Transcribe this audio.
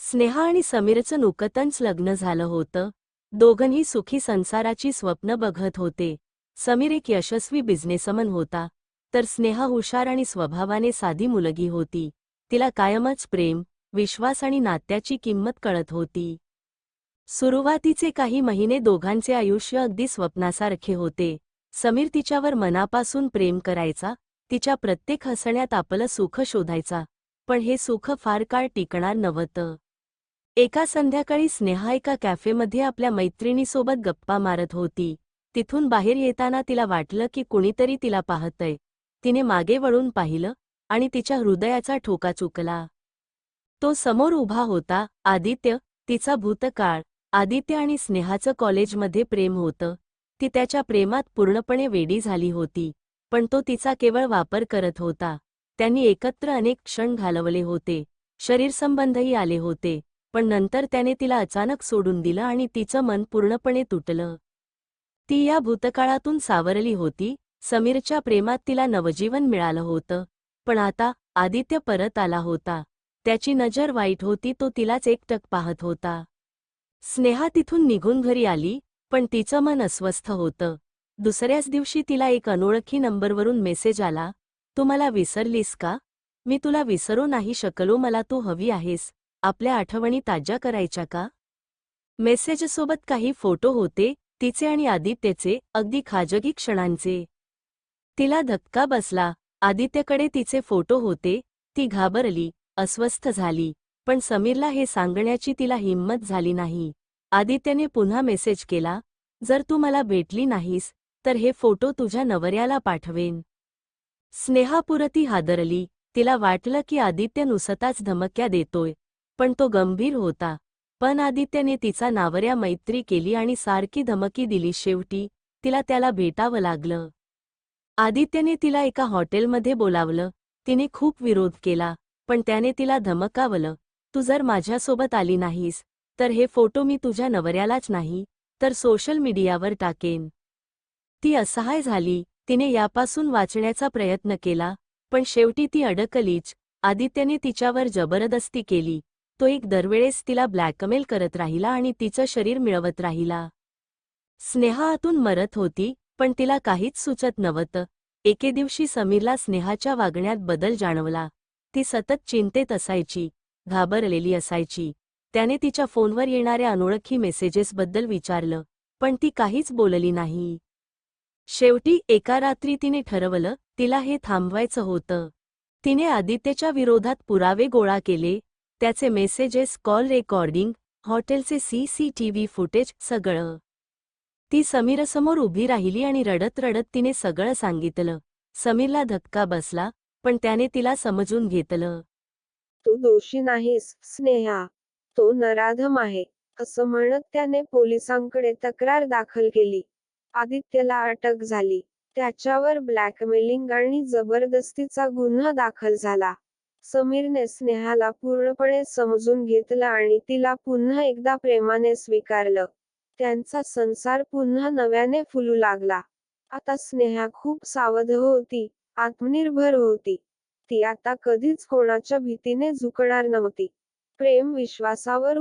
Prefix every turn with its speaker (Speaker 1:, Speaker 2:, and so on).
Speaker 1: स्नेहा आणि समीरचं नुकतंच लग्न झालं होतं. दोघंही सुखी संसाराची स्वप्न बघत होते. समीर एक यशस्वी बिझनेसमन होता, तर स्नेहा हुशार आणि स्वभावाने साधी मुलगी होती. तिला कायमच प्रेम, विश्वास आणि नात्याची किंमत कळत होती. सुरुवातीचे काही महिने दोघांचे आयुष्य अगदी स्वप्नासारखे होते. समीर तिच्यावर मनापासून प्रेम करायचा, तिच्या प्रत्येक हसण्यात आपलं सुख शोधायचा. पण हे सुख फार काळ टिकणार नव्हतं. एका संध्याकाळी स्नेहा एका कॅफेमध्ये आपल्या मैत्रिणीसोबत गप्पा मारत होती. तिथून बाहेर येताना तिला वाटलं की कुणीतरी तिला पाहतंय. तिने मागे वळून पाहिलं आणि तिच्या हृदयाचा ठोका चुकला. तो समोर उभा होता, आदित्य, तिचा भूतकाळ. आदित्य आणि स्नेहाचं कॉलेजमध्ये प्रेम होतं. ती त्याच्या प्रेमात पूर्णपणे वेडी झाली होती, पण तो तिचा केवळ वापर करत होता. त्यांनी एकत्र अनेक क्षण घालवले होते, शरीरसंबंधही आले होते, पण नंतर त्याने तिला अचानक सोडून दिलं आणि तिचं मन पूर्णपणे तुटलं. ती या भूतकाळातून सावरली होती. समीरच्या प्रेमात तिला नवजीवन मिळालं होतं, पण आता आदित्य परत आला होता. त्याची नजर वाईट होती, तो तिलाच एकटक पाहत होता. स्नेहा तिथून निघून घरी आली, पण तिचं मन अस्वस्थ होतं. दुसऱ्याच दिवशी तिला एक अनोळखी नंबरवरून मेसेज आला, तू मला विसरलीस का? मी तुला विसरू नाही शकलो, मला तू हवी आहेस. आपल्या आठवणी ताज्या करायच्या का? मेसेजसोबत काही फोटो होते, तिचे आणि आदित्यचे, अगदी खाजगी क्षणांचे. तिला धक्का बसला. आदित्यकडे तिचे फोटो होते. ती घाबरली, अस्वस्थ झाली, पण समीरला हे सांगण्याची तिला हिंमत झाली नाही. आदित्यने पुन्हा मेसेज केला, जर तू मला भेटली नाहीस, तर हे फोटो तुझ्या नवऱ्याला पाठवेन. स्नेहा पुरती हादरली. तिला वाटलं की आदित्य नुसताच धमक्या देतोय, पण तो गंभीर होता. पण आदित्यने तिचा नावऱ्या मैत्री केली आणि सारखी धमकी दिली. शेवटी तिला त्याला भेटावं लागलं. आदित्यने तिला एका हॉटेलमध्ये बोलावलं. तिने खूप विरोध केला, पण त्याने तिला धमकावलं, तू जर माझ्यासोबत आली नाहीस, तर हे फोटो मी तुझ्या नवऱ्यालाच नाही, तर सोशल मीडियावर टाकेन. ती असहाय झाली. तिने यापासून वाचण्याचा प्रयत्न केला, पण शेवटी ती अडकलीच. आदित्यने तिच्यावर जबरदस्ती केली. तो एक दरवेळेस तिला ब्लॅकमेल करत राहिला आणि तिचं शरीर मिळवत राहिला. स्नेहा आतून मरत होती, पण तिला काहीच सुचत नव्हतं. एके दिवशी समीरला स्नेहाच्या वागण्यात बदल जाणवला. ती सतत चिंतेत असायची, घाबरलेली असायची. त्याने तिच्या फोनवर येणाऱ्या अनोळखी मेसेजेसबद्दल विचारलं, पण ती काहीच बोलली नाही. शेवटी एका रात्री तिने ठरवलं, तिला हे थांबवायचं होतं. तिने आदित्यच्या विरोधात पुरावे गोळा केले, त्याचे मेसेजेस, कॉल रेकॉर्डिंग, हॉटेलचे सीसीटीव्ही फुटेज, सगळं. ती समीरसमोर उभी राहिली आणि रडत रडत तिने सगळं सांगितलं. समीरला धक्का बसला, पण त्याने तिला समजून घेतलं.
Speaker 2: तू दोषी नाहीस, स्नेहा. तो नराधम आहे, असं म्हणत त्याने पोलिसांकडे तक्रार दाखल केली. आदित्यला अटक झाली. त्याच्यावर ब्लॅकमेलिंग आणि जबरदस्तीचा गुन्हा दाखल झाला. समीरने स्नेहाला पूर्णपणे समजून घेतलं आणि तिला पुन्हा एकदा प्रेमाने स्वीकारलं. त्यांचा संसार पुन्हा नव्याने फुलू लागला. आता स्नेहा खूप सावध होती, आत्मनिर्भर होती. ती आता कधीच कोणाच्या भीतीने झुकणार नव्हती. प्रेम विश्वासावर